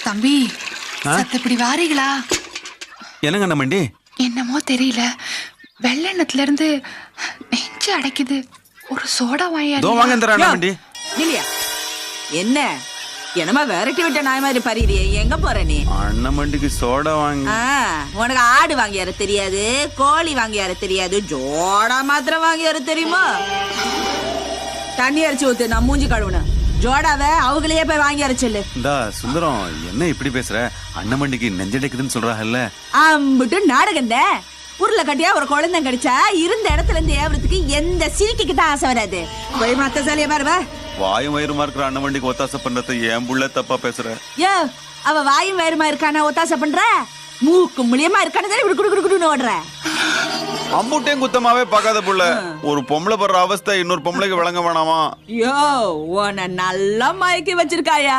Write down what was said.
தம்பி சத்து இப்படி வாரீங்களா? என்னங்க அண்ணமண்டி? என்னமோ தெரியல, வெள்ளெண்ணத்துல இருந்து நெஞ்சு அடைக்குது. ஒரு சோடா வாங்க அண்ணமண்டி. இல்லையா என்ன என்னமா விரட்டி விட்ட நாய் மாதிரி பறிறியே, எங்க போற நீ? அண்ணமண்டிக்கு சோடா வாங்கி. உனக்கு ஆடு வாங்கியார தெரியாது, கோழி வாங்கியார தெரியாது, ஜோடா மாத்திரம் வாங்கியார தெரியுமா? தண்ணி அரைச்சு ஊத்து, நான் மூஞ்சி கழுவுன ஜோடாவை அவங்களையே போய் வாங்கி அரைச்சல்லு. இந்தா சுந்தரம், என்ன இப்படி பேசுற? அண்ணமண்டிக்கு நெஞ்சடைக்குதுன்னு சொல்றாங்கல்ல. அம்பிட்டு நாடகந்த ஊர்ல கட்டியா ஒரு குழந்தை கடிச்சா இருந்த இடத்துல இருந்து ஏவறதுக்கு எந்த சிரிக்கிட்டு தான் ஆசை வராது. போய் மத்த சாலிய பாருவா. வாயும் வயிறுமா இருக்கிற அண்ணமண்டிக்கு ஒத்தாசை பண்றது என் புள்ள தப்பா பேசுற. யோ, அவ வாயும் வயிறுமா இருக்கானா ஒத்தாசை பண்ற? மூக்கு முழியமா இருக்கானே இப்படி குடு குடு குடுன்னு ஓடுற. அம்புட்டையும் குத்தமாவே பார்க்காத புள்ள. ஒரு பொம்பளை படுற அவஸ்தை இன்னொரு பொம்பளைக்கு விளங்க வேணாமா? யோ, உன்னை நல்லா மயக்கி வச்சிருக்காயா?